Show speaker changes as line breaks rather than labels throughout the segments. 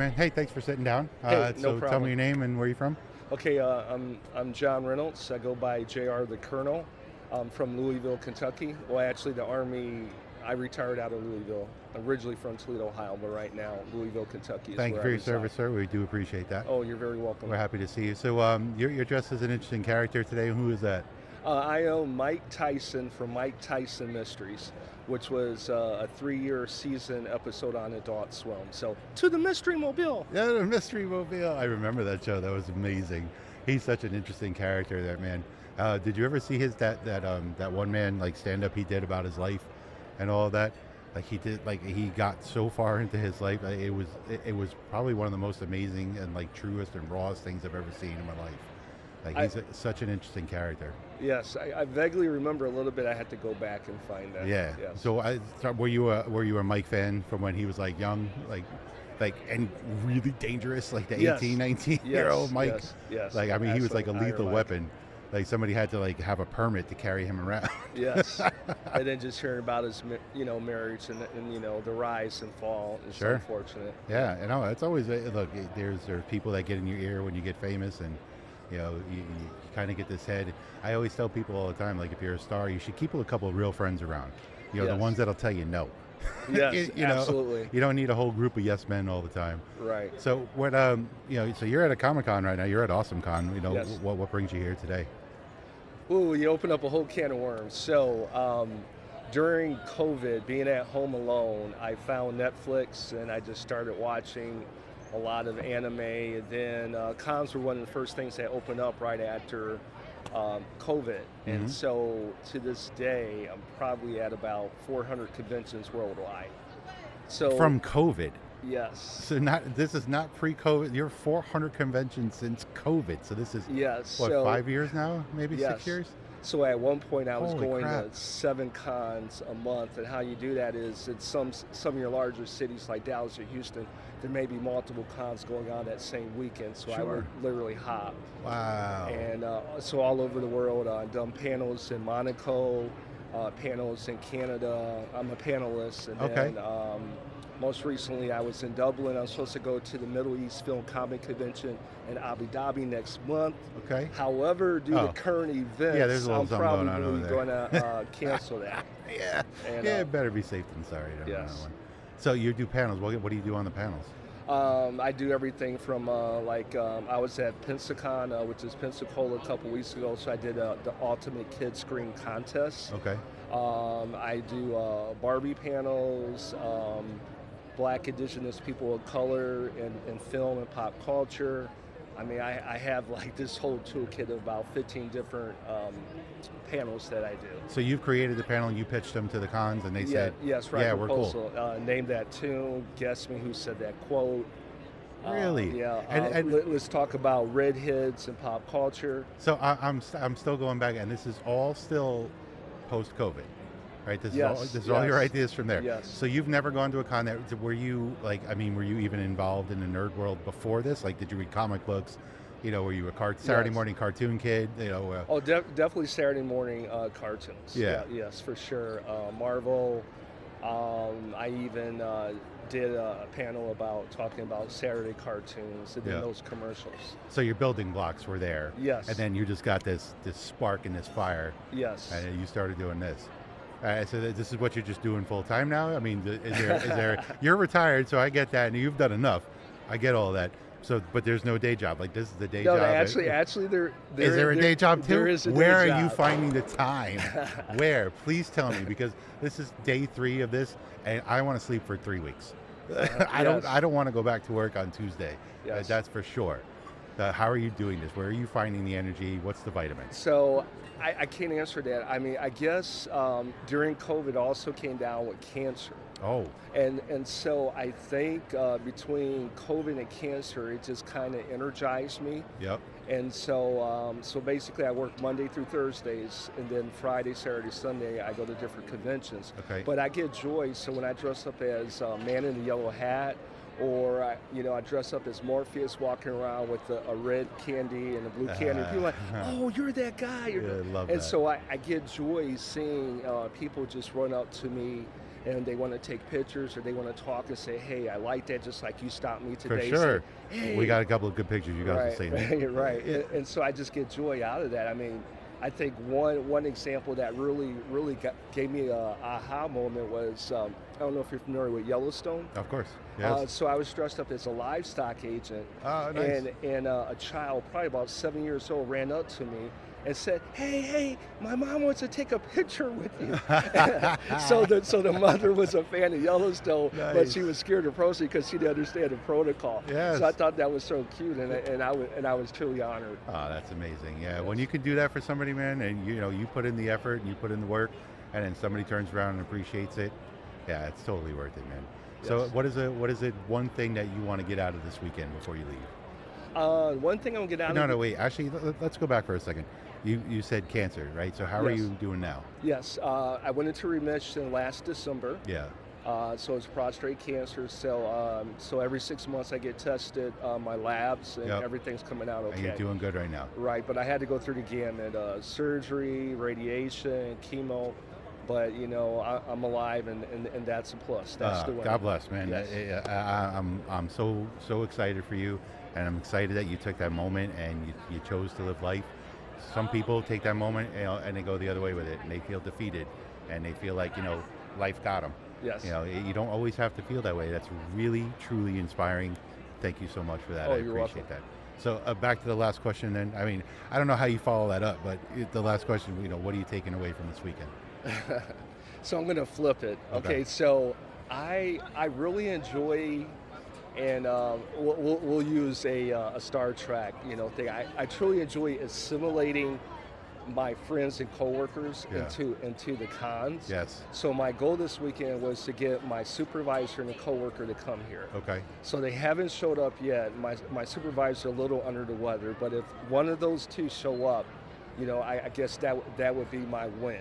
Man, hey, thanks for sitting down.
Hey, no
So tell me
problem.
your name and where you're from.
Okay, I'm John Reynolds. I go by JR the Colonel. I'm from Louisville, Kentucky. Well, actually, the Army. I retired out of Louisville, originally from Toledo, Ohio, but right now Louisville, Kentucky is
Thank you
where I
for your
reside.
service, sir. We do appreciate that.
Oh, you're very welcome.
We're happy to see you. So you're dressed as an interesting character today. Who is that?
I own Mike Tyson from Mike Tyson Mysteries, which was a 3-year season episode on Adult Swim. So, to the Mystery Mobile.
Yeah, the Mystery Mobile. I remember that show. That was amazing. He's such an interesting character, that man. Did you ever see his that one man like stand up he did about his life and all of that? Like he did, like he got so far into his life. It was probably one of the most amazing and like truest and rawest things I've ever seen in my life. Like
I,
such an interesting character.
yes, I vaguely remember a little bit. I had to go back and find that.
Yeah.
Yes.
So were you a Mike fan from when he was like young, like and really dangerous, like the
Yes.
18, 19-year old
Yes.
Mike?
Yes. Yes.
Like I mean, he was like a
Excellent. Iron
lethal
Mike.
weapon. Like somebody had to like have a permit to carry him around.
Yes. And then just hearing about his, marriage and the rise and fall is
Sure.
unfortunate.
Yeah, and no, it's always look. There's people that get in your ear when you get famous, and you kind of get this head. I always tell people all the time, like if you're a star, you should keep a couple of real friends around. The
Yes.
ones that'll tell you no.
Yes.
you know,
Absolutely.
you don't need a whole group of yes men all the time.
Right.
So what so you're at a Comic Con right now. You're at Awesome Con.
Yes.
What brings you here today?
Ooh, you open up a whole can of worms. So, during COVID, being at home alone, I found Netflix and I just started watching a lot of anime. And then cons were one of the first things that opened up right after COVID.
Mhm.
And so to this day, I'm probably at about 400 conventions worldwide. So,
From COVID.
yes.
So this is not pre-COVID. You're 400 conventions since COVID. So this is
Yes.
what,
So,
5 years now? Maybe
yes.
6 years?
So at one point, I was
Holy
going
crap.
to 7 cons a month, and how you do that is in some of your larger cities like Dallas or Houston, there may be multiple cons going on that same weekend. So I
Sure.
would literally hop,
Wow.
and so all over the world, done panels in Monaco, panels in Canada. I'm a panelist, and
Okay.
then most recently I was in Dublin. I'm supposed to go to the Middle East Film Comic Convention in Abu Dhabi next month.
Okay.
However, due
Oh.
to current events,
Yeah, there's a little
I'm
something going on
probably
over
going
there.
to cancel that.
Yeah.
And,
Yeah, better be safe than sorry on that
yes.
one. So you do panels. What do you do on the panels?
I do everything from I was at Pensacon, which is Pensacola, a couple weeks ago. So I did the Ultimate Kid Screen Contest.
Okay.
I do Barbie panels, Black Indigenous people of color in film and pop culture. I mean, I have like this whole toolkit of about 15 different panels that I do.
So you've created the panel and you pitched them to the cons and they said,
Yes, right.
yeah, we're cool.
Proposal. Name that tune. Guess me who said that quote.
Really?
Yeah.
And
Let's talk about redheads and pop culture.
so I'm still going back, and this is all still post-COVID, right?
Yes,
This is all your
yes,
ideas from there.
yes.
So you've never gone to a con that were you like? I mean, were you even involved in the nerd world before this? Like, did you read comic books? Were you a Saturday
Yes.
morning cartoon kid?
Oh, definitely Saturday morning cartoons.
Yeah.
Yes, for sure. Marvel. I even did a panel talking about Saturday cartoons and then
Yeah.
those commercials.
So your building blocks were there,
Yes.
and then you just got this spark and this fire,
Yes.
and you started doing this. So this is what you're just doing full time now. I mean, is there? You're retired, so I get that, and you've done enough. I get all that. So, but there's no day job. Like this is the day
No,
job.
actually,
Is there a day job too?
There is a day
Where are
job.
you finding the time? Where? Please tell me, because this is day 3 of this, and I want to sleep for 3 weeks. I
Yes.
don't want to go back to work on Tuesday.
Yes.
That's for sure. How are you doing this? Where are you finding the energy? What's the vitamins?
So I can't answer that. I mean, I guess during COVID also came down with cancer.
Oh,
And so I think between COVID and cancer, it just kind of energized me.
yep.
And so basically, I work Monday through Thursdays, and then Friday, Saturday, Sunday, I go to different conventions.
Okay.
But I get joy. So when I dress up as Man in the Yellow Hat, or I dress up as Morpheus, walking around with a red candy and a blue candy, people are like, "Oh, you're that guy!"
Yeah, I love
and
that.
so I get joy seeing people just run up to me and they want to take pictures or they want to talk and say, hey, I like that, just like you stopped me
For
today.
sure.
Say, hey.
We got a couple of good pictures. You guys will
Right,
see them.
right. And so I just get joy out of that. I mean, I think one example that really gave me a aha moment was I don't know if you're familiar with Yellowstone.
Of course. Yes.
So I was dressed up as a livestock agent,
Oh, nice.
and a child, probably about 7 years old, ran up to me and said, "Hey, my mom wants to take a picture with you." So the mother was a fan of Yellowstone, but
Nice.
she was scared to approach me because she didn't understand the protocol.
Yes.
So I thought that was so cute, and I was truly honored.
Oh, that's amazing. Yeah, when you can do that for somebody, man, and you put in the effort and you put in the work, and then somebody turns around and appreciates it, yeah, it's totally worth it, man. So
Yes.
what is it one thing that you want to get out of this weekend before you leave?
One thing I'm gonna get out
No,
of
no, wait. Actually, let's go back for a second. You said cancer, right? So how are
Yes.
you doing now?
Yes, I went into remission last December.
Yeah.
So it's prostate cancer. So every 6 months I get tested, my labs, and
Yep.
everything's coming out
And you're
okay.
doing good right now.
Right, but I had to go through the gamut: surgery, radiation, chemo. But I'm alive, and that's a plus. That's the win.
God bless, man.
Yes.
I'm so excited for you, and I'm excited that you took that moment and you chose to live life. Some people take that moment, and they go the other way with it, and they feel defeated, and they feel like life got them.
Yes.
You don't always have to feel that way. That's really truly inspiring. Thank you so much for that.
Oh,
I
you're
appreciate
welcome.
that. So back to the last question. Then I mean, I don't know how you follow that up, but the last question. What are you taking away from this weekend?
So I'm gonna flip it.
Okay.
Okay, so I really enjoy, and we'll use a Star Trek thing. I truly enjoy assimilating my friends and coworkers
Yeah.
into the cons.
Yes.
So my goal this weekend was to get my supervisor and a coworker to come here.
Okay.
So they haven't showed up yet. My supervisor's a little under the weather, but if one of those two show up, I guess that would be my win,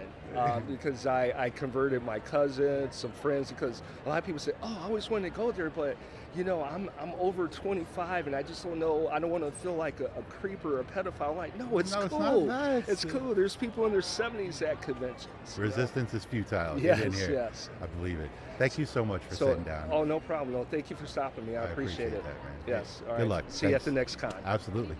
because I converted my cousins, some friends, because a lot of people say, "Oh, I always wanted to go there, but I'm over 25 and I just don't know. I don't want to feel like a creeper or a pedophile." I'm like, no, it's
No, it's not.
cool.
No,
It's cool. There's people in their 70s at conventions.
Resistance is futile. Get
Yes,
in here.
yes.
I believe it. Thank you so much for
So,
sitting down.
oh, no problem. No, thank you for stopping me. I appreciate it.
that, man.
Yes. All
Good
right.
luck.
See you at
Thanks.
the next con.
Absolutely.